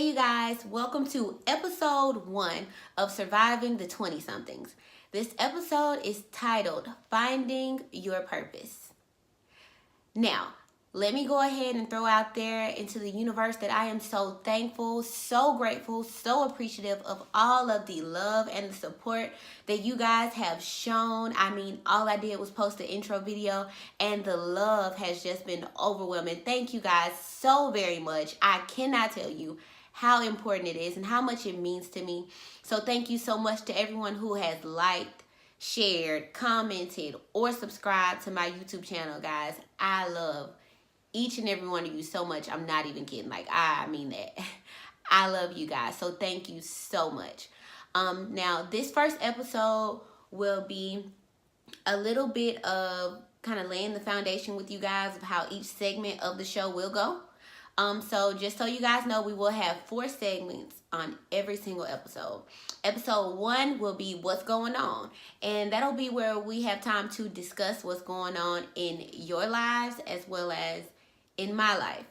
Hey, you guys, welcome to episode 1 of Surviving the 20 somethings. This episode is titled Finding Your Purpose. Now, let me go ahead and throw out there into the universe that I am so thankful, so grateful, so appreciative of all of the love and the support that you guys have shown. I mean, all I did was post the intro video and the love has just been overwhelming. Thank you guys so very much. I cannot tell you how important it is and how much it means to me. So thank you so much to everyone who has liked, shared, commented, or subscribed to my YouTube channel, guys. I love each and every one of you so much. I'm not even kidding. Like, I mean that. I love you guys. So thank you so much. Now, this first episode will be a little bit of kind of laying the foundation with you guys of how each segment of the show will go. So just so you guys know, we will have 4 segments on every single episode. Episode 1 will be what's going on, and that'll be where we have time to discuss what's going on in your lives as well as in my life.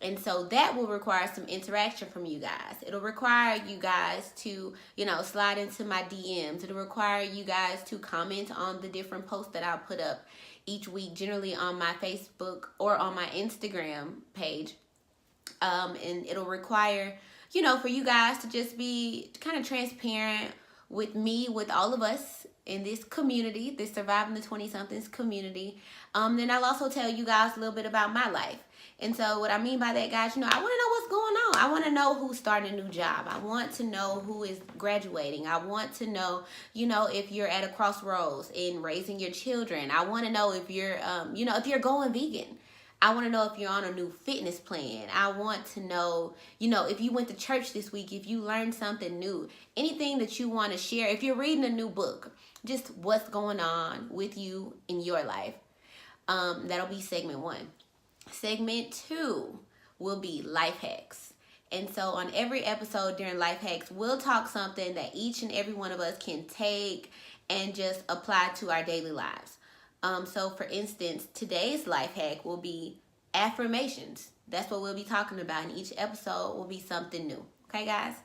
And so that will require some interaction from you guys. It'll require you guys to, slide into my DMs. It'll require you guys to comment on the different posts that I'll put up each week, generally on my Facebook or on my Instagram page. And it'll require, for you guys to just be kind of transparent with me, with all of us in this community, this Surviving the 20-somethings community. Then I'll also tell you guys a little bit about my life. And so what I mean by that, guys, I want to know what's going on. I want to know who's starting a new job. I want to know who is graduating. I want to know, if you're at a crossroads in raising your children. I want to know if you're, if you're going vegan. I want to know if you're on a new fitness plan. I want to know, if you went to church this week, if you learned something new, anything that you want to share. If you're reading a new book, just what's going on with you in your life. That'll be segment 1. Segment 2 will be life hacks. And so on every episode during life hacks, we'll talk something that each and every one of us can take and just apply to our daily lives. So for instance, today's life hack will be affirmations. That's what we'll be talking about, and each episode will be something new. Okay, guys?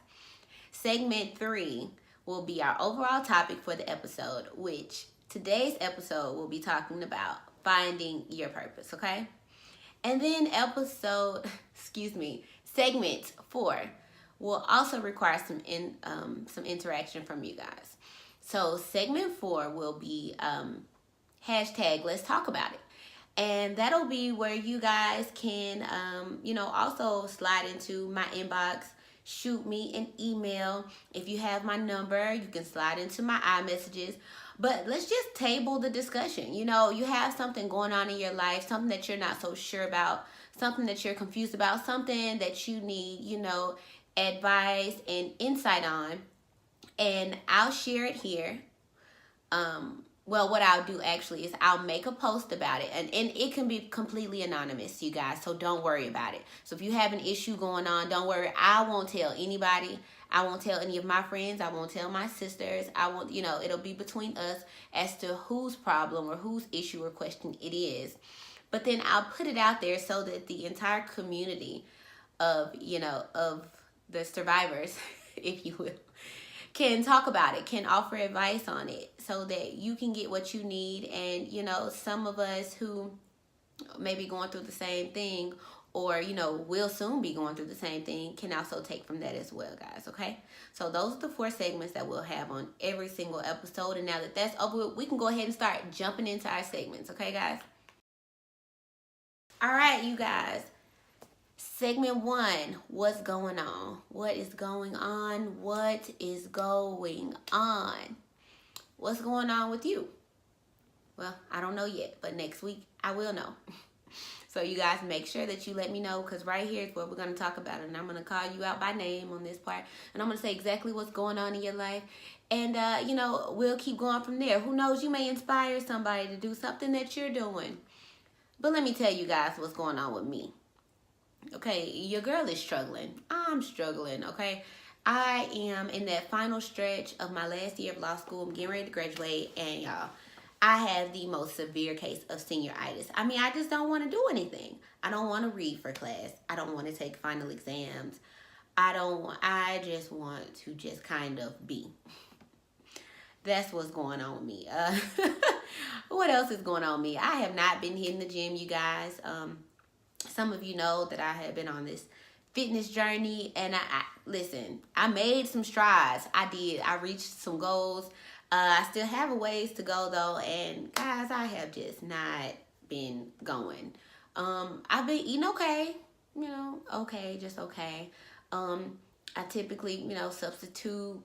Segment 3 will be our overall topic for the episode, which today's episode will be talking about finding your purpose, okay? And then segment 4 will also require some interaction from you guys. So segment 4 will be hashtag let's talk about it, and that'll be where you guys can also slide into my inbox, shoot me an email. If you have my number, you can slide into my iMessages. But let's just table the discussion. You have something going on in your life, something that you're not so sure about, something that you're confused about, something that you need advice and insight on, and I'll share it here. Well, what I'll do actually is I'll make a post about it, and it can be completely anonymous, you guys, so don't worry about it. So if you have an issue going on, don't worry. I won't tell anybody. I won't tell any of my friends. I won't tell my sisters. I won't, it'll be between us as to whose problem or whose issue or question it is. But then I'll put it out there so that the entire community of the survivors, if you will, can talk about it, can offer advice on it so that you can get what you need. And, some of us who may be going through the same thing or, will soon be going through the same thing can also take from that as well, guys, okay? So those are the 4 segments that we'll have on every single episode. And now that that's over, we can go ahead and start jumping into our segments, okay, guys? All right, you guys. Segment 1, what's going on? What is going on? What is going on? What's going on with you? Well, I don't know yet, but next week I will know. So you guys make sure that you let me know, because right here is what we're going to talk about. And I'm going to call you out by name on this part. And I'm going to say exactly what's going on in your life. And, we'll keep going from there. Who knows, you may inspire somebody to do something that you're doing. But let me tell you guys what's going on with me. Okay, your girl is struggling. I'm struggling, okay? I am in that final stretch of my last year of law school. I'm getting ready to graduate, and y'all, I have the most severe case of senioritis. I mean, I just don't want to do anything. I don't want to read for class. I don't want to take final exams. I just want to just kind of be. That's what's going on with me. What else is going on with me? I have not been hitting the gym, you guys. Some of you know that I have been on this fitness journey, and I listen, I made some strides. I did. I reached some goals. I still have a ways to go though, and guys, I have just not been going. I've been eating okay, okay, just okay. I typically, substitute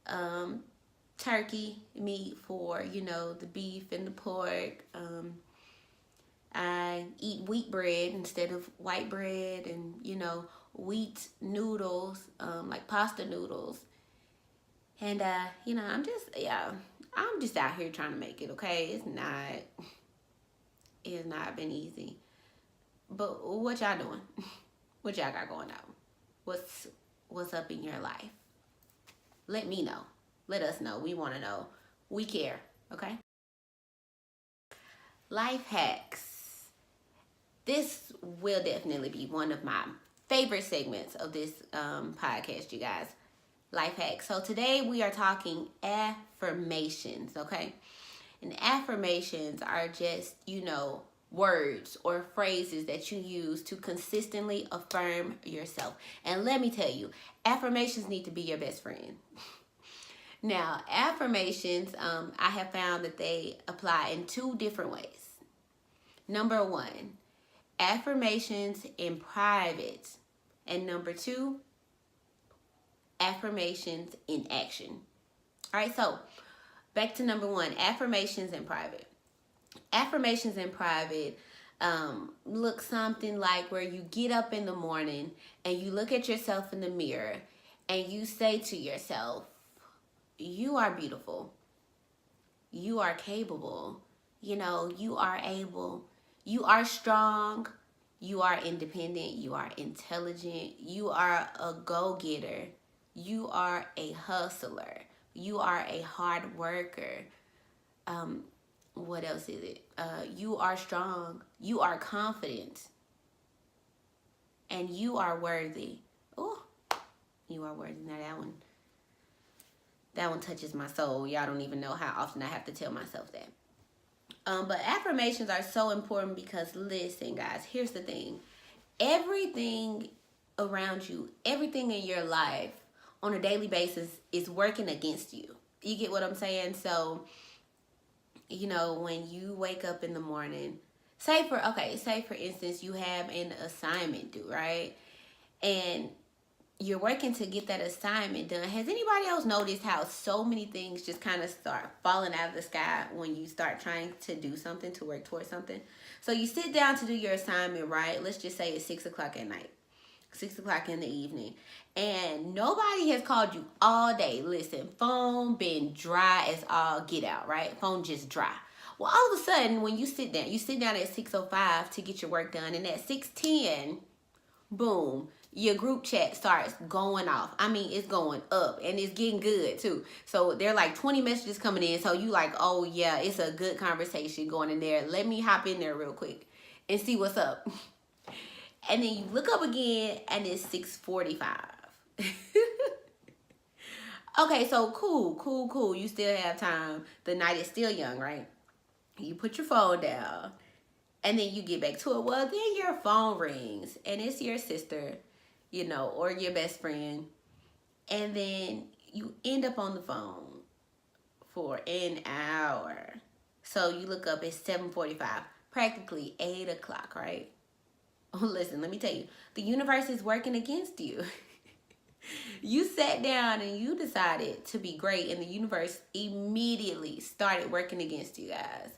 um, turkey meat for, the beef and the pork. I eat wheat bread instead of white bread, and, wheat noodles, like pasta noodles. And, I'm just out here trying to make it, okay? It's not been easy. But what y'all doing? What y'all got going on? What's up in your life? Let me know. Let us know. We want to know. We care, okay? Life hacks. This will definitely be one of my favorite segments of this podcast, you guys. Life hacks. So today we are talking affirmations, okay? And affirmations are just, words or phrases that you use to consistently affirm yourself. And let me tell you, affirmations need to be your best friend. Now, affirmations, I have found that they apply in two different ways. Number one, affirmations in private. And number two, affirmations in action. All right, so back to number one, affirmations in private. Affirmations in private look something like where you get up in the morning and you look at yourself in the mirror and you say to yourself, you are beautiful. You are capable. You are able. You are strong. You are independent. You are intelligent. You are a go-getter. You are a hustler. You are a hard worker. What else is it? You are strong. You are confident. And you are worthy. Oh, you are worthy. Now that one touches my soul. Y'all don't even know how often I have to tell myself that. But affirmations are so important because, listen, guys, here's the thing. Everything around you, everything in your life on a daily basis is working against you. You get what I'm saying? So, when you wake up in the morning, say for instance, you have an assignment due, right? And you're working to get that assignment done. Has anybody else noticed how so many things just kind of start falling out of the sky when you start trying to do something, to work towards something? So you sit down to do your assignment, right? Let's just say it's 6 o'clock at night, 6 o'clock in the evening, and nobody has called you all day. Listen, phone been dry as all get out, right? Phone just dry. Well, all of a sudden, when you sit down at 6:05 to get your work done, and at 6:10, boom, your group chat starts going off. I mean, it's going up, and it's getting good too. So there are like 20 messages coming in. So you like, oh yeah, it's a good conversation going in there. Let me hop in there real quick and see what's up. And then you look up again, and it's 6:45. Okay, so cool. You still have time. The night is still young, right? You put your phone down, and then you get back to it. Well, then your phone rings, and it's your sister, or your best friend. And then you end up on the phone for an hour. So you look up, it's 7:45, practically 8 o'clock, right? Oh, listen, let me tell you, the universe is working against you. You sat down and you decided to be great, and the universe immediately started working against you guys.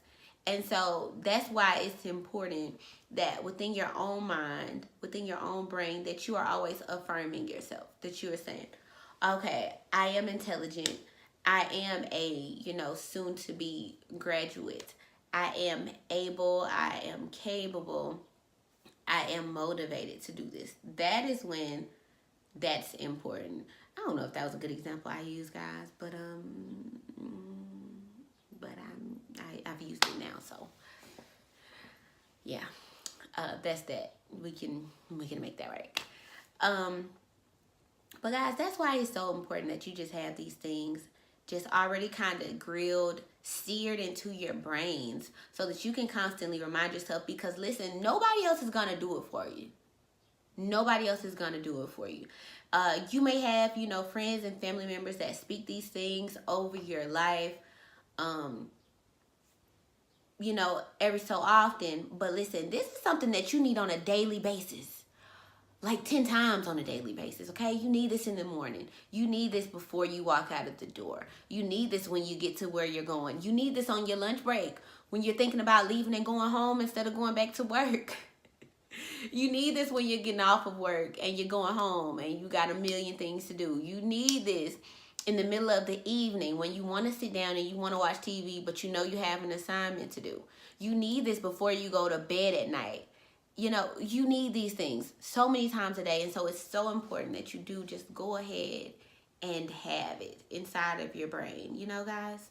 And so that's why it's important that within your own mind, within your own brain, that you are always affirming yourself, that you are saying, okay, I am intelligent. I am a, soon to be graduate. I am able. I am capable. I am motivated to do this. That is when that's important. I don't know if that was a good example I used, guys, but I've used it now, so yeah, that's that. We can make that right. But guys, that's why it's so important that you just have these things just already kind of grilled, seared into your brains so that you can constantly remind yourself, because listen, nobody else is going to do it for you. Nobody else is going to do it for you. You may have, friends and family members that speak these things over your life, every so often. But listen, this is something that you need on a daily basis. Like 10 times on a daily basis, okay? You need this in the morning. You need this before you walk out of the door. You need this when you get to where you're going. You need this on your lunch break when you're thinking about leaving and going home instead of going back to work. You need this when you're getting off of work and you're going home and you got a million things to do. You need this in the middle of the evening when you want to sit down and you want to watch TV, but you know you have an assignment to do. You need this before you go to bed at night. You need these things so many times a day. And so it's so important that you do just go ahead and have it inside of your brain. Guys?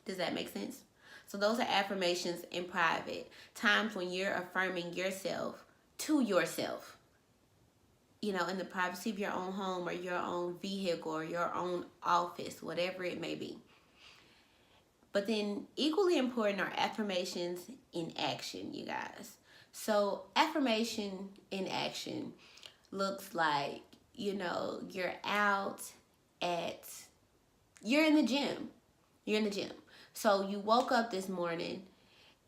Does that make sense? So those are affirmations in private. Times when you're affirming yourself to yourself. In the privacy of your own home or your own vehicle or your own office, whatever it may be. But then equally important are affirmations in action, you guys. So affirmation in action looks like, you're in the gym. You're in the gym. So you woke up this morning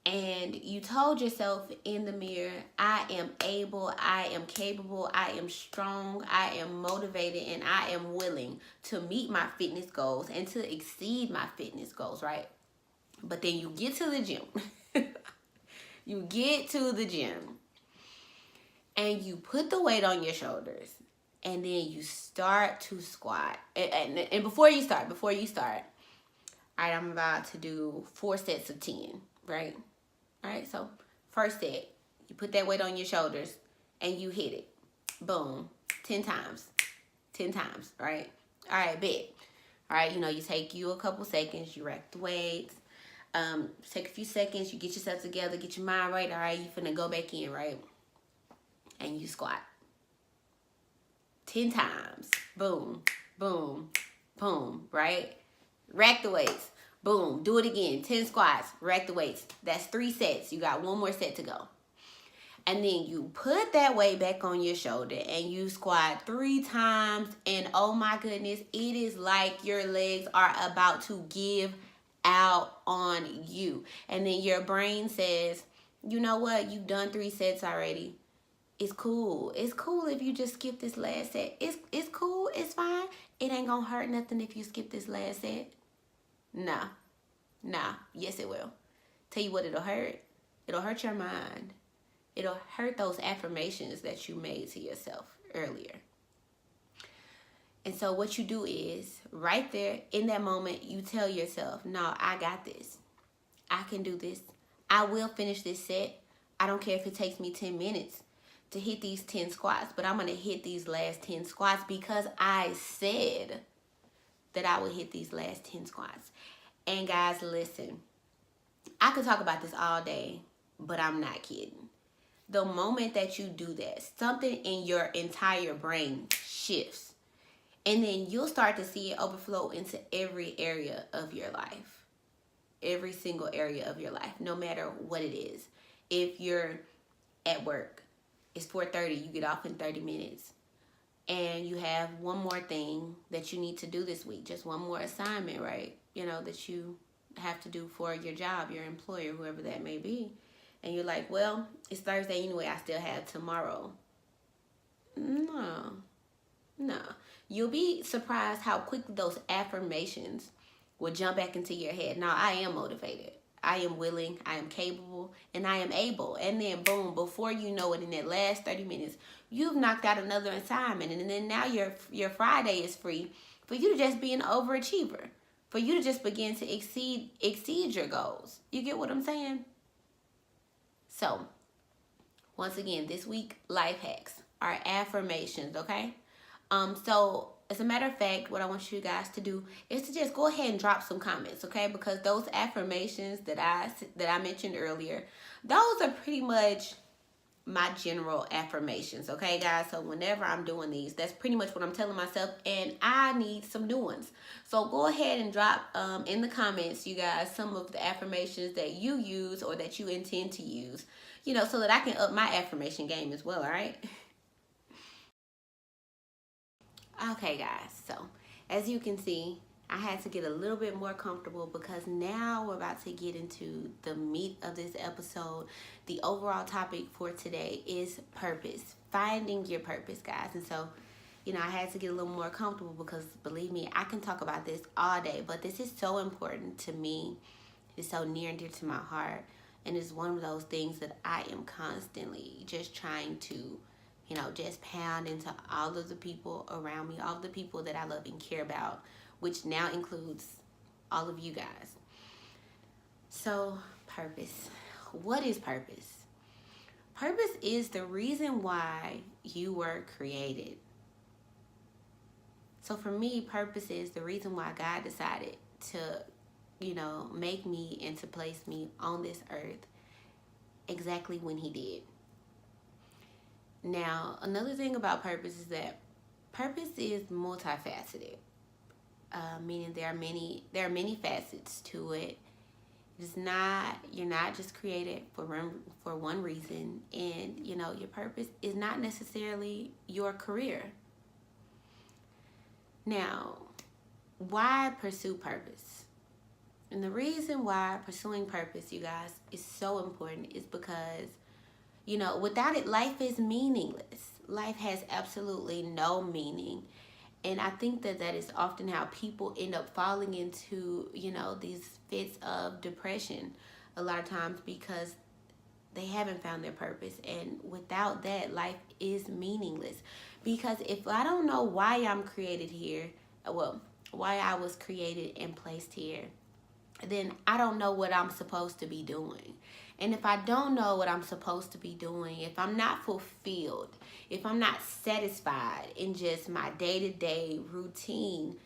and you told yourself in the mirror, I am able, I am capable, I am strong, I am motivated, and I am willing to meet my fitness goals and to exceed my fitness goals, right? But then you get to the gym. You get to the gym and you put the weight on your shoulders and then you start to squat. And before you start, all right, I'm about to do 4 sets of 10, right? All right, so first set, you put that weight on your shoulders and you hit it. Boom, 10 times, right? All right, bet. All right, you take you a couple seconds, you rack the weights. Take a few seconds, you get yourself together, get your mind right. All right, you finna go back in, right? And you squat 10 times. Boom, boom, boom, right? Rack the weights. Boom, do it again. 10 squats, rack the weights. That's 3 sets. You got 1 more set to go. And then you put that weight back on your shoulder and you squat 3 times. And oh my goodness, it is like your legs are about to give out on you. And then your brain says, you know what? You've done 3 sets already. It's cool. It's cool if you just skip this last set. It's cool. It's fine. It ain't gonna hurt nothing if you skip this last set. Nah. Yes, it will. Tell you what it'll hurt. It'll hurt your mind. It'll hurt those affirmations that you made to yourself earlier. And so what you do is, right there, in that moment, you tell yourself, no, I got this. I can do this. I will finish this set. I don't care if it takes me 10 minutes to hit these 10 squats, but I'm going to hit these last 10 squats because I said that I would hit these last 10 squats. And guys, listen, I could talk about this all day, but I'm not kidding. The moment that you do that, something in your entire brain shifts. And then you'll start to see it overflow into every area of your life. Every single area of your life, no matter what it is. If you're at work, it's 4:30, you get off in 30 minutes. And you have one more thing that you need to do this week. Just one more assignment, right? That you have to do for your job, your employer, whoever that may be. And you're like, well, it's Thursday anyway, I still have tomorrow. No. You'll be surprised how quickly those affirmations will jump back into your head. Now, I am motivated. I am willing. I am capable. And I am able. And then, boom, before you know it, in that last 30 minutes, you've knocked out another assignment. And then now your Friday is free for you to just be an overachiever. For you to just begin to exceed your goals. You get what I'm saying? So, once again, this week, life hacks are affirmations, okay? So as a matter of fact, what I want you guys to do is to just go ahead and drop some comments, okay? Because those affirmations that I mentioned earlier, those are pretty much my general affirmations, okay, guys? So whenever I'm doing these, that's pretty much what I'm telling myself, and I need some new ones. So go ahead and drop in the comments, you guys, some of the affirmations that you use or that you intend to use, so that I can up my affirmation game as well, all right? Okay, guys, so as you can see, I had to get a little bit more comfortable because now we're about to get into the meat of this episode. The overall topic for today is purpose, finding your purpose, guys. And so, I had to get a little more comfortable because believe me, I can talk about this all day, but this is so important to me. It's so near and dear to my heart. And it's one of those things that I am constantly just trying to just pound into all of the people around me, all of the people that I love and care about, which now includes all of you guys. So, purpose. What is purpose? Purpose is the reason why you were created. So for me, purpose is the reason why God decided to, make me and to place me on this earth exactly when he did. Now, another thing about purpose is that purpose is multifaceted, meaning there are many facets to it. You're not just created for one reason, and your purpose is not necessarily your career. Now, why pursue purpose? And the reason why pursuing purpose, you guys, is so important is because without it, life is meaningless. Life has absolutely no meaning. And I think that is often how people end up falling into, these fits of depression a lot of times because they haven't found their purpose. And without that, life is meaningless. Because if I don't know why I'm created here, why I was created and placed here, then I don't know what I'm supposed to be doing. And if I don't know what I'm supposed to be doing, if I'm not fulfilled, if I'm not satisfied in just my day-to-day routine,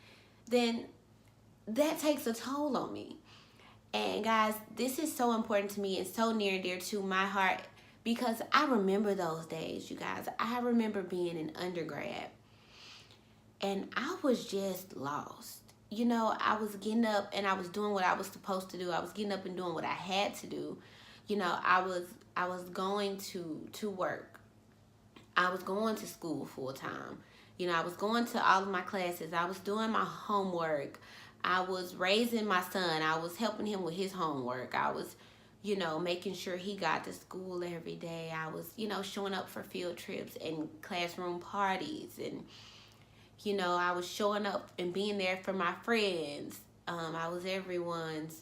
then that takes a toll on me. And guys, this is so important to me and so near and dear to my heart because I remember those days, you guys. I remember being an undergrad and I was just lost. I was getting up and I was doing what I was supposed to do. I was getting up and doing what I had to do. I was going to work. I was going to school full time. I was going to all of my classes. I was doing my homework. I was raising my son. I was helping him with his homework. I was, making sure he got to school every day. I was, showing up for field trips and classroom parties. And, I was showing up and being there for my friends. I was everyone's,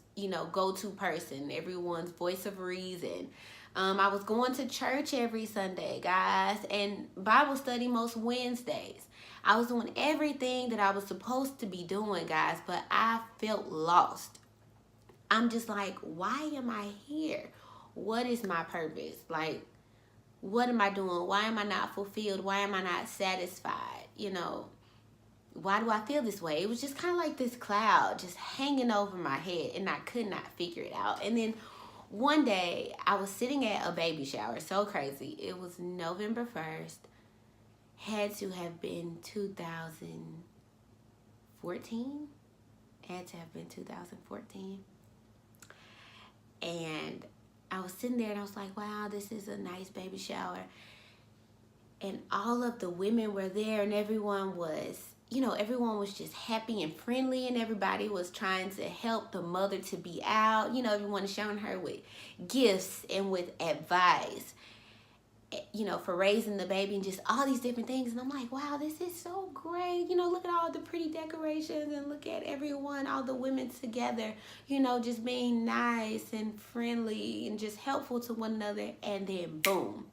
go-to person, everyone's voice of reason. I was going to church every Sunday, guys, and Bible study most Wednesdays. I was doing everything that I was supposed to be doing, guys, but I felt lost. I'm just like, why am I here? What is my purpose? Like, what am I doing? Why am I not fulfilled? Why am I not satisfied? Why do I feel this way? It was just kind of like this cloud just hanging over my head, and I could not figure it out. And then one day, I was sitting at a baby shower. So crazy. It was November 1st. Had to have been 2014. Had to have been 2014. And I was sitting there and I was like, wow, this is a nice baby shower. And all of the women were there and everyone was just happy and friendly and everybody was trying to help the mother to be out. Everyone is showing her with gifts and with advice, for raising the baby and just all these different things. And I'm like, wow, this is so great. Look at all the pretty decorations and look at everyone, all the women together, just being nice and friendly and just helpful to one another. And then boom,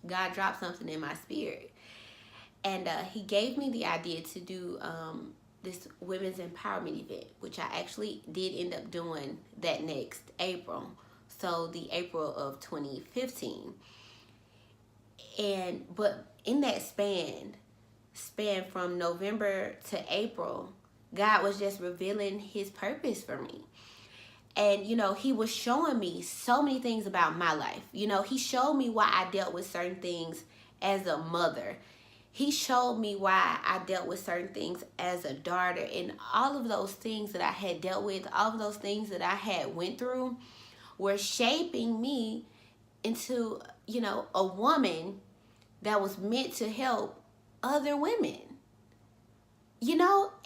God dropped something in my spirit. And he gave me the idea to do this women's empowerment event, which I actually did end up doing that next April. So the April of 2015. But in that span from November to April, God was just revealing his purpose for me. And, he was showing me so many things about my life. He showed me why I dealt with certain things as a mother. He showed me why I dealt with certain things as a daughter. And all of those things that I had dealt with, all of those things that I had went through were shaping me into, a woman that was meant to help other women.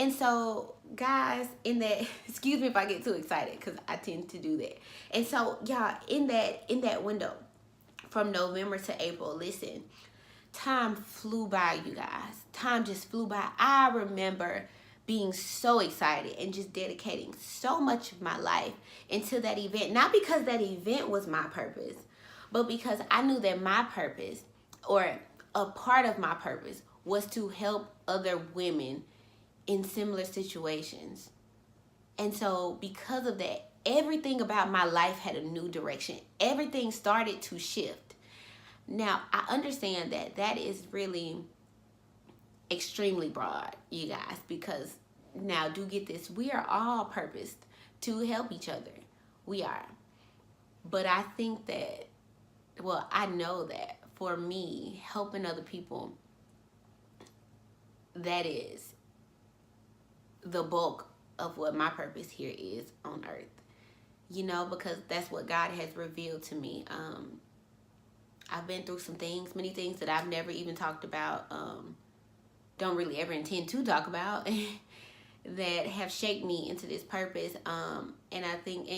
And so, guys, in that, excuse me if I get too excited, because I tend to do that. And so, y'all, in that window from November to April, listen, time flew by, you guys. Time just flew by. I remember being so excited and just dedicating so much of my life into that event. Not because that event was my purpose, but because I knew that my purpose, or a part of my purpose, was to help other women in similar situations. And so because of that, everything about my life had a new direction. Everything started to shift. Now, I understand that that is really extremely broad, you guys, because now do get this, we are all purposed to help each other. We are. But I think that, I know that for me, helping other people, that is the bulk of what my purpose here is on earth, because that's what God has revealed to me. I've been through some things, many things that I've never even talked about, don't really ever intend to talk about, that have shaped me into this purpose. And I think,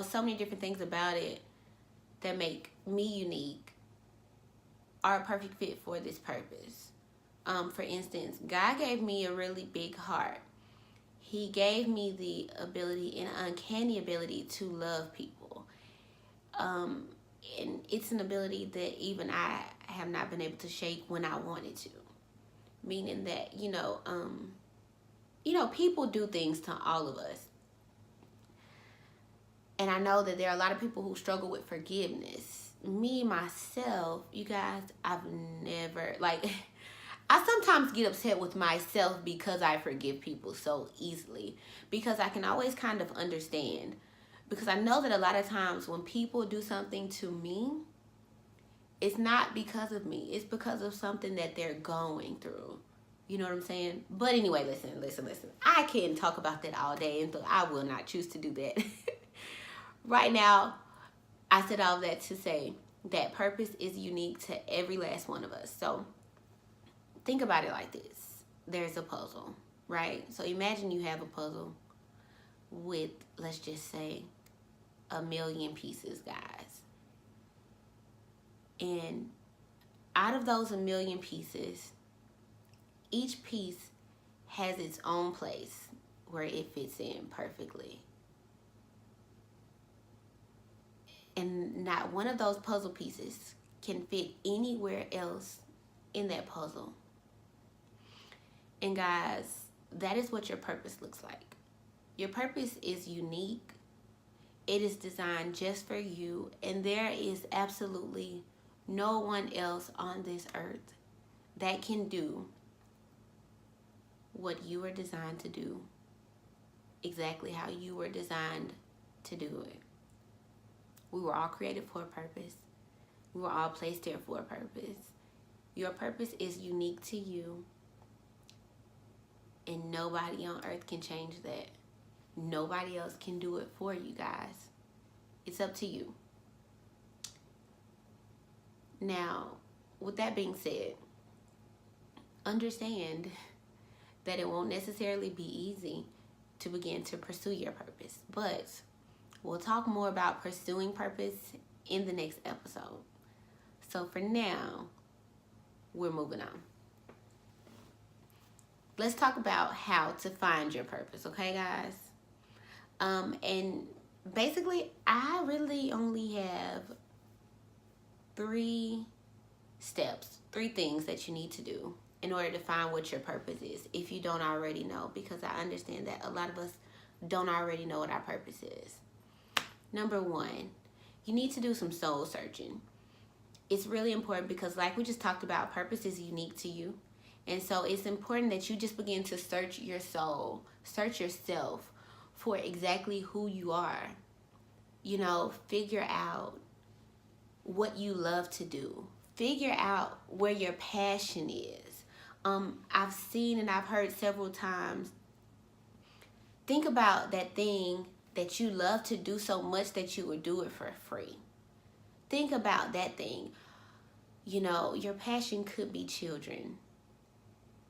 so many different things about it that make me unique are a perfect fit for this purpose. For instance, God gave me a really big heart. He gave me the ability, an uncanny ability, to love people. And it's an ability that even I have not been able to shake when I wanted to. Meaning that, people do things to all of us. And I know that there are a lot of people who struggle with forgiveness. Me, myself, you guys, I've never, I sometimes get upset with myself because I forgive people so easily. Because I can always kind of understand. Because I know that a lot of times when people do something to me, it's not because of me. It's because of something that they're going through. You know what I'm saying? But anyway, listen. I can talk about that all day, and so I will not choose to do that. Right now, I said all that to say that purpose is unique to every last one of us. So think about it like this. There's a puzzle, right? So imagine you have a puzzle with, let's just say, 1,000,000 pieces, guys. And out of those 1,000,000 pieces, each piece has its own place where it fits in perfectly. And not one of those puzzle pieces can fit anywhere else in that puzzle. And guys, that is what your purpose looks like. Your purpose is unique. It is designed just for you. And there is absolutely no one else on this earth that can do what you were designed to do, exactly how you were designed to do it. We were all created for a purpose. We were all placed here for a purpose. Your purpose is unique to you, and nobody on earth can change that. Nobody else can do it for you, guys. It's up to you. Now, with that being said, understand that it won't necessarily be easy to begin to pursue your purpose, but we'll talk more about pursuing purpose in the next episode. So for now, we're moving on. Let's talk about how to find your purpose, okay, guys? And basically, I really only have 3 steps, 3 things that you need to do in order to find what your purpose is, if you don't already know, because I understand that a lot of us don't already know what our purpose is. Number 1, you need to do some soul searching. It's really important because, like we just talked about, purpose is unique to you. And so it's important that you just begin to search your soul, search yourself for exactly who you are. figure out what you love to do. Figure out where your passion is. I've seen and I've heard several times, think about that thing that you love to do so much that you would do it for free. Think about that thing. Your passion could be children,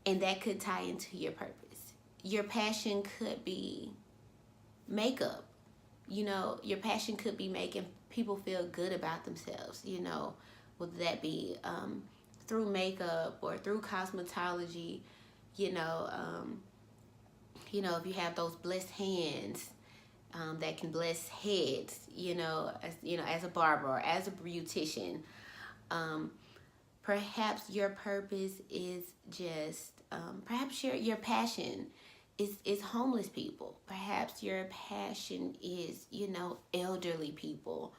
and that could tie into your purpose. Your passion could be makeup. Your passion could be making people feel good about themselves, whether that be through makeup or through cosmetology, if you have those blessed hands that can bless heads, as a barber or as a beautician. Perhaps your purpose is just, perhaps your passion is homeless people. Perhaps your passion is, elderly people.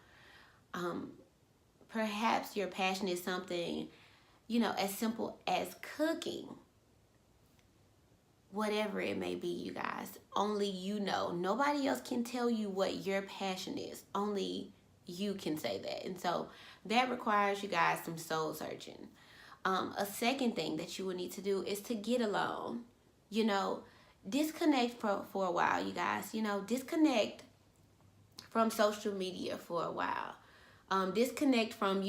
Perhaps your passion is something, as simple as cooking. Whatever it may be, you guys, only you know. Nobody else can tell you what your passion is. Only you can say that. And so that requires you guys some soul searching. A second thing that you will need to do is to get alone. Disconnect for a while, you guys. Disconnect from social media for a while. Disconnect from,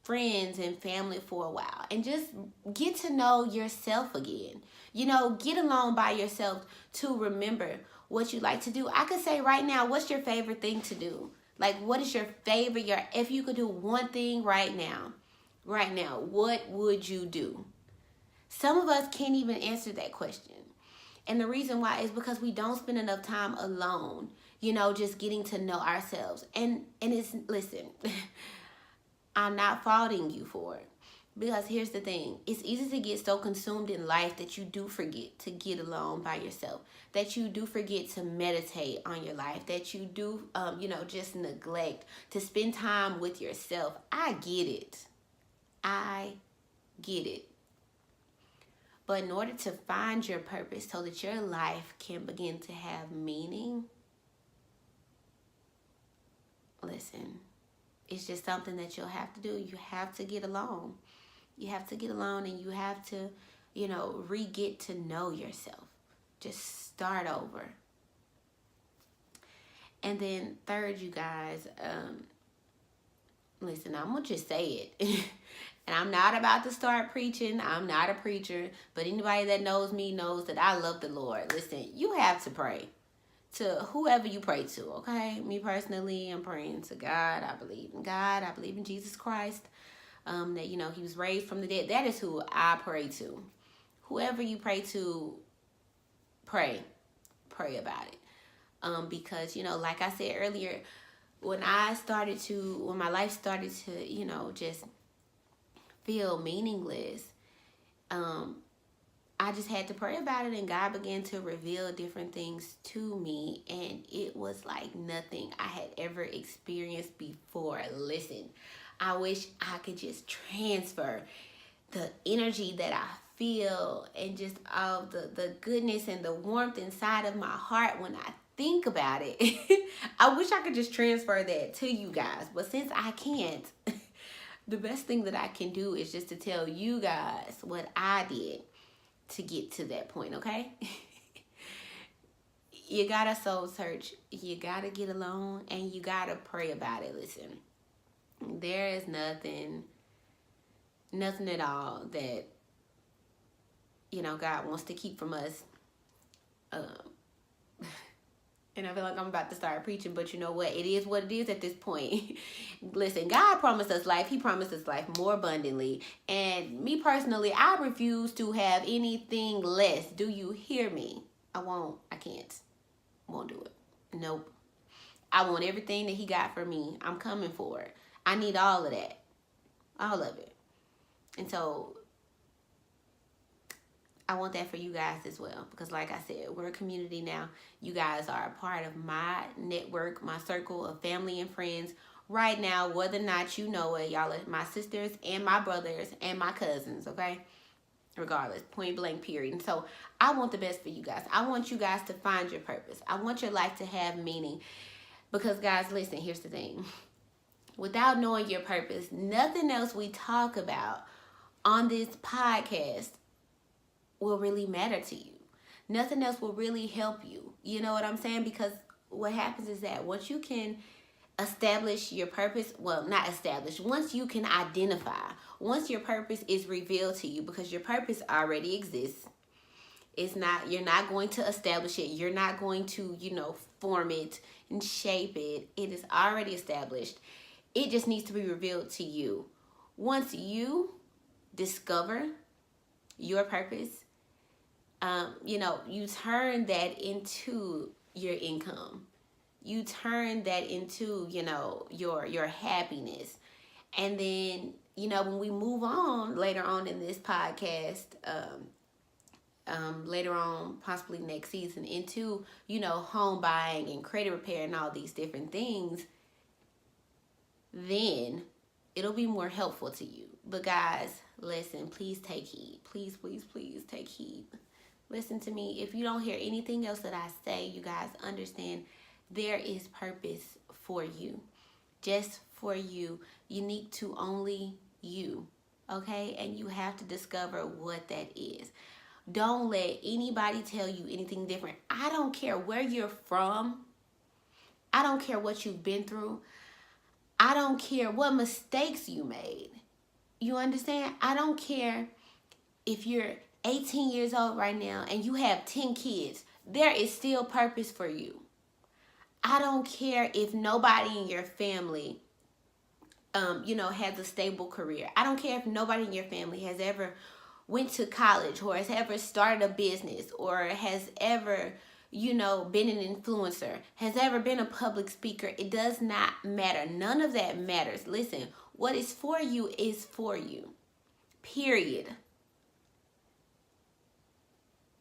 friends and family for a while. And just get to know yourself again. Get alone by yourself to remember what you like to do. I could say right now, what's your favorite thing to do? Like, what is your favorite, if you could do one thing right now, what would you do? Some of us can't even answer that question. And the reason why is because we don't spend enough time alone, just getting to know ourselves. And it's, listen, I'm not faulting you for it. Because here's the thing, it's easy to get so consumed in life that you do forget to get alone by yourself, that you do forget to meditate on your life, that you do, just neglect to spend time with yourself. I get it. But in order to find your purpose so that your life can begin to have meaning, listen, it's just something that you'll have to do. You have to get alone. You have to get alone, and you have to, re-get to know yourself. Just start over. And then third, you guys, listen, I'm going to just say it. And I'm not about to start preaching. I'm not a preacher. But anybody that knows me knows that I love the Lord. Listen, you have to pray to whoever you pray to, okay? Me personally, I'm praying to God. I believe in God. I believe in Jesus Christ. That, he was raised from the dead. That is who I pray to. Whoever you pray to, pray about it. Because, like I said earlier, when my life started to, just feel meaningless, I just had to pray about it, and God began to reveal different things to me, and it was like nothing I had ever experienced before. Listen, I wish I could just transfer the energy that I feel and just all the goodness and the warmth inside of my heart when I think about it. I wish I could just transfer that to you guys, but since I can't, the best thing that I can do is just to tell you guys what I did to get to that point, okay? You gotta soul search, you gotta get alone, and you gotta pray about it. Listen, there is nothing at all that, God wants to keep from us. And I feel like I'm about to start preaching, but you know what? It is what it is at this point. Listen, God promised us life. He promised us life more abundantly. And me personally, I refuse to have anything less. Do you hear me? I won't. I can't. Won't do it. Nope. I want everything that he got for me. I'm coming for it. I need all of that. All of it. And so I want that for you guys as well, because like I said, we're a community now. You guys are a part of my network, my circle of family and friends right now, whether or not you know it. Y'all are my sisters and my brothers and my cousins, okay? Regardless, point blank, period. And so I want the best for you guys. I want you guys to find your purpose. I want your life to have meaning. Because guys, listen, here's the thing. Without knowing your purpose, nothing else we talk about on this podcast will really matter to you. Nothing else will really help you. You know what I'm saying? Because what happens is that once you can establish your purpose, well, not establish, once you can identify, once your purpose is revealed to you, because your purpose already exists. It's not, you're not going to establish it. You're not going to, form it and shape it. It is already established. It just needs to be revealed to you. Once you discover your purpose, you turn that into your income. You turn that into, your happiness. And then, when we move on later on in this podcast, later on, possibly next season, into, home buying and credit repair and all these different things, then it'll be more helpful to you. But guys, listen, please take heed. Please, please, please take heed. Listen to me. If you don't hear anything else that I say, you guys understand there is purpose for you. Just for you. Unique to only you. Okay? And you have to discover what that is. Don't let anybody tell you anything different. I don't care where you're from. I don't care what you've been through. I don't care what mistakes you made. You understand? I don't care if you're 18 years old right now and you have 10 kids. There is still purpose for you. I don't care if nobody in your family, has a stable career. I don't care if nobody in your family has ever went to college or has ever started a business or has ever, been an influencer, has ever been a public speaker. It does not matter. None of that matters. Listen, what is for you is for you. Period.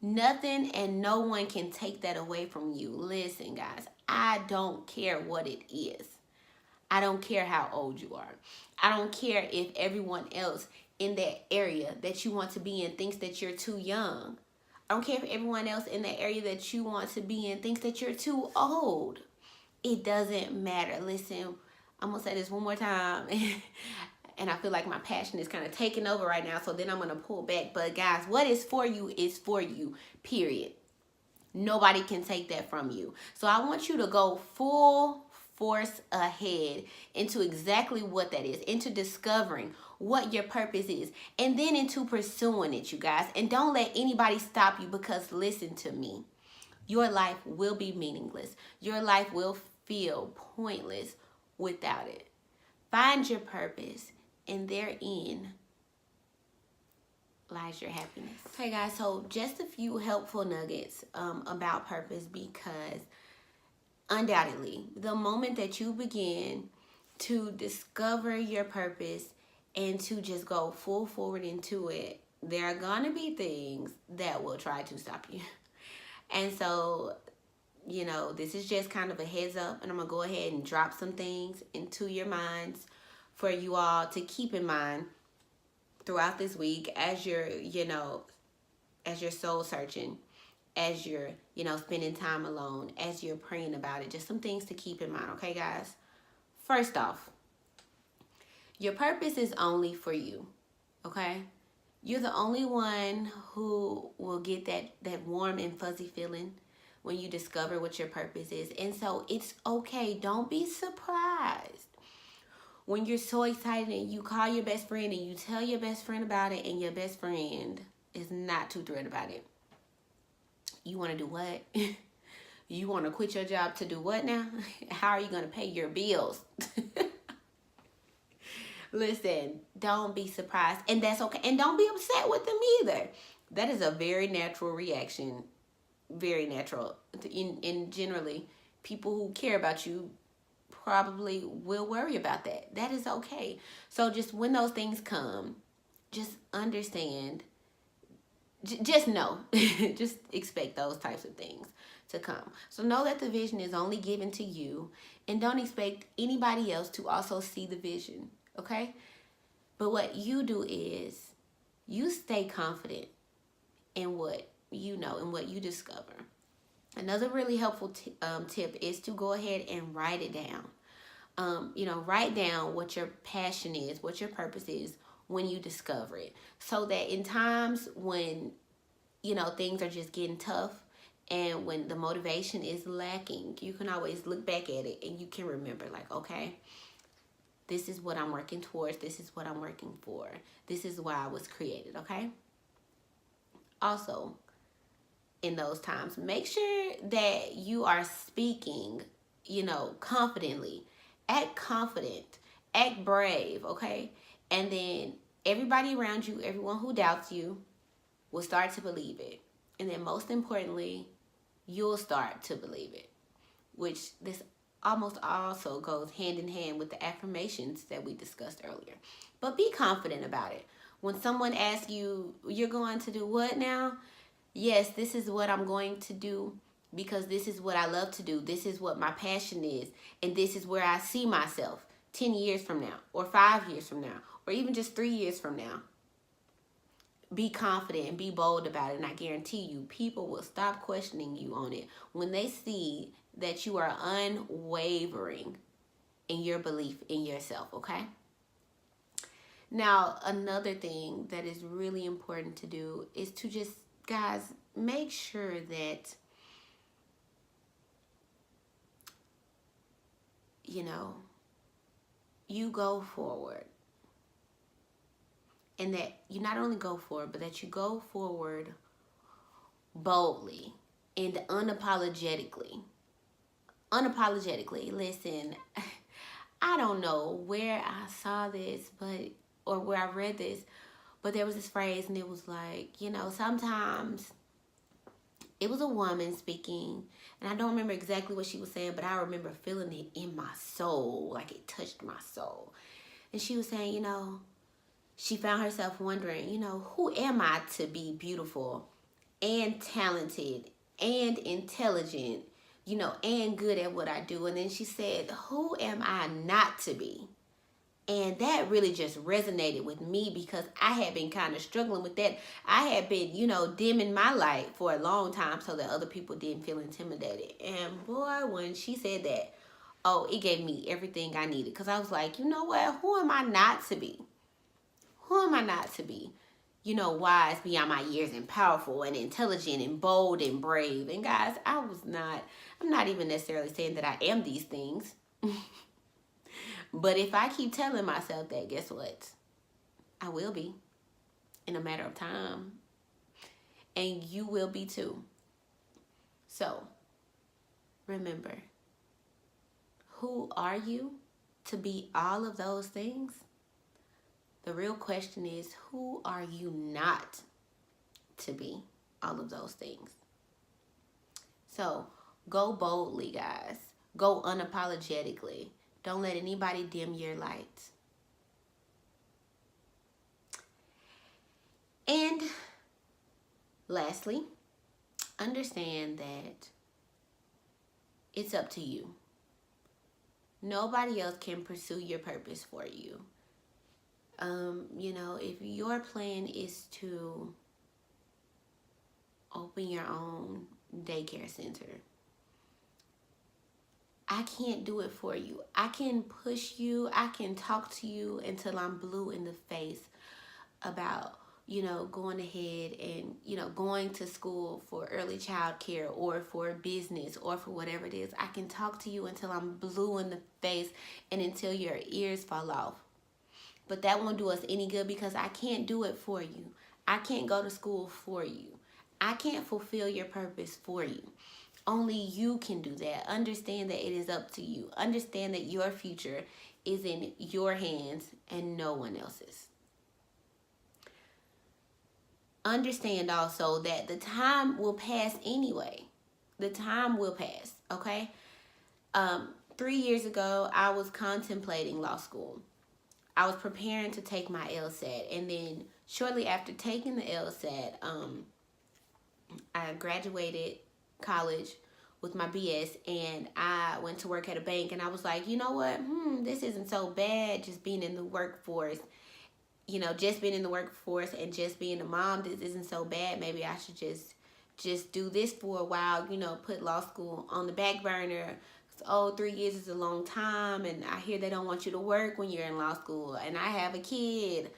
Nothing and no one can take that away from you. Listen, guys, I don't care what it is. I don't care how old you are. I don't care if everyone else in that area that you want to be in thinks that you're too young. I don't care if everyone else in the area that you want to be in thinks that you're too old. It doesn't matter. Listen, I'm going to say this one more time. And I feel like my passion is kind of taking over right now. So then I'm going to pull back. But guys, what is for you is for you. Period. Nobody can take that from you. So I want you to go full force ahead into exactly what that is. Into discovering what your purpose is. And then into pursuing it, you guys. And don't let anybody stop you, because listen to me. Your life will be meaningless. Your life will feel pointless without it. Find your purpose, and therein lies your happiness. Okay, guys, so just a few helpful nuggets about purpose, because undoubtedly, the moment that you begin to discover your purpose and to just go full forward into it, there are going to be things that will try to stop you. And so, this is just kind of a heads up, and I'm going to go ahead and drop some things into your minds for you all to keep in mind throughout this week as you're, as you're soul searching, as you're, spending time alone, as you're praying about it. Just some things to keep in mind, okay, guys? First off, your purpose is only for you, okay? You're the only one who will get that warm and fuzzy feeling when you discover what your purpose is. And so it's okay. Don't be surprised when you're so excited and you call your best friend and you tell your best friend about it, and your best friend is not too thrilled about it. You want to do what? You want to quit your job to do what now? How are you going to pay your bills? Listen, don't be surprised. And that's okay. And don't be upset with them either. That is a very natural reaction. Very natural. And generally, people who care about you probably will worry about that. That is okay. So just when those things come, just understand. Just know. Just expect those types of things to come. So know that the vision is only given to you, and don't expect anybody else to also see the vision. Okay? But what you do is you stay confident in what you know and what you discover. Another really helpful tip is to go ahead and write it down. Write down what your passion is, what your purpose is when you discover it. So that in times when, things are just getting tough and when the motivation is lacking, you can always look back at it and you can remember, like, okay, this is what I'm working towards. This is what I'm working for. This is why I was created, okay? Also, in those times, make sure that you are speaking, confidently. Act confident, act brave, okay? And then everybody around you, everyone who doubts you, will start to believe it. And then most importantly, you'll start to believe it, which this almost also goes hand in hand with the affirmations that we discussed earlier. But be confident about it. When someone asks you, you're going to do what now? Yes, this is what I'm going to do because this is what I love to do. This is what my passion is. And this is where I see myself 10 years from now, or 5 years from now, or even just 3 years from now. Be confident and be bold about it. And I guarantee you, people will stop questioning you on it when they see that you are unwavering in your belief in yourself, okay? Now, another thing that is really important to do is to just, guys, make sure that, you go forward. And that you not only go forward, but that you go forward boldly and unapologetically. Unapologetically. Listen, I don't know where I saw this, or where I read this, but there was this phrase and it was like, sometimes it was a woman speaking, and I don't remember exactly what she was saying, but I remember feeling it in my soul, like it touched my soul. And she was saying, she found herself wondering, who am I to be beautiful and talented and intelligent, and good at what I do? And then she said, who am I not to be? And that really just resonated with me because I had been kind of struggling with that. I had been, dimming my light for a long time so that other people didn't feel intimidated. And boy, when she said that, oh, it gave me everything I needed. Because I was like, you know what? Who am I not to be? Who am I not to be? Wise beyond my years and powerful and intelligent and bold and brave. And guys, I'm not even necessarily saying that I am these things. But if I keep telling myself that, guess what? I will be in a matter of time. And you will be too. So, remember, who are you to be all of those things? The real question is, who are you not to be all of those things? So, go boldly, guys. Go unapologetically. Don't let anybody dim your light. And lastly, understand that it's up to you. Nobody else can pursue your purpose for you. If your plan is to open your own daycare center, I can't do it for you. I can push you. I can talk to you until I'm blue in the face about, going ahead and, going to school for early child care or for business or for whatever it is. I can talk to you until I'm blue in the face and until your ears fall off. But that won't do us any good because I can't do it for you. I can't go to school for you. I can't fulfill your purpose for you. Only you can do that. Understand that it is up to you. Understand that your future is in your hands and no one else's. Understand also that the time will pass anyway. The time will pass, okay? 3 years ago, I was contemplating law school. I was preparing to take my LSAT. And then shortly after taking the LSAT, I graduated college with my BS and I went to work at a bank, and I was like, you know what? This isn't so bad just being in the workforce. Just being in the workforce and just being a mom, this isn't so bad. Maybe I should just just do this for a while, put law school on the back burner. Oh, 3 years is a long time, and I hear they don't want you to work when you're in law school, and I have a kid.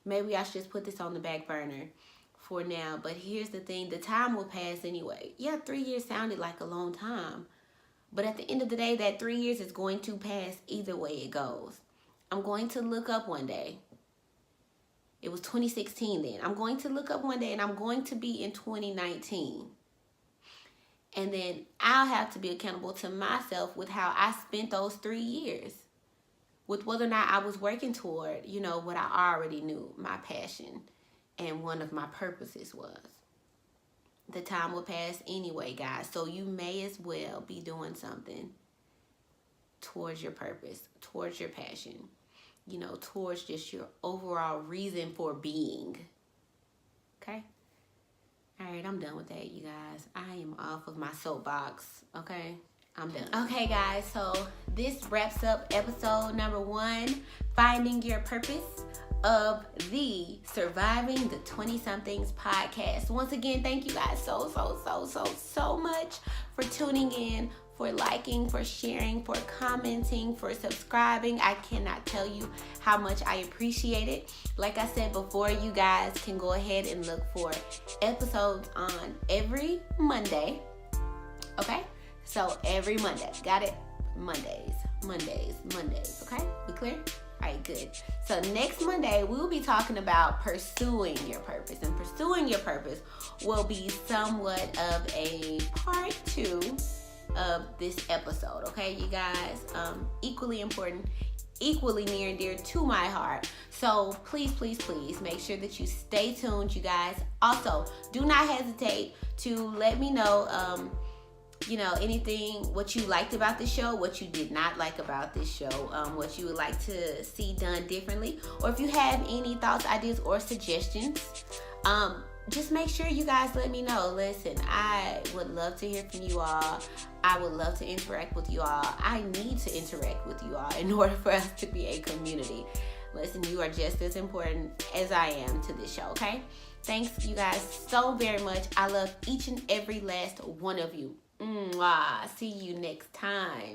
Maybe I should just put this on the back burner for now. But here's the thing, the time will pass anyway. Yeah, 3 years sounded like a long time, but at the end of the day, that 3 years is going to pass either way it goes. I'm going to look up one day. It was 2016 then. I'm going to look up one day, and I'm going to be in 2019. And then I'll have to be accountable to myself with how I spent those 3 years, with whether or not I was working toward, what I already knew my passion and one of my purposes was. The time will pass anyway, guys. So you may as well be doing something towards your purpose, towards your passion, towards just your overall reason for being. Okay? All right, I'm done with that, you guys. I am off of my soapbox, okay? I'm done. Okay, guys, so this wraps up episode number 1, Finding Your Purpose, of the Surviving the 20-somethings podcast. Once again, thank you guys so much for tuning in, for liking, for sharing, for commenting, for subscribing. I cannot tell you how much I appreciate it. Like I said before, you guys can go ahead and look for episodes on every Monday. Okay? So every Monday. Got it? Mondays. Okay? We clear? All right, good. So next Monday, we'll be talking about pursuing your purpose. And pursuing your purpose will be somewhat of a part 2 of this episode, okay, you guys? Equally important, equally near and dear to my heart. So please make sure that you stay tuned, you guys. Also, do not hesitate to let me know anything, what you liked about the show, what you did not like about this show, what you would like to see done differently, or if you have any thoughts, ideas, or suggestions. Just make sure you guys let me know. Listen, I would love to hear from you all. I would love to interact with you all. I need to interact with you all in order for us to be a community. Listen, you are just as important as I am to this show, okay? Thanks, you guys, so very much. I love each and every last one of you. Mwah. See you next time.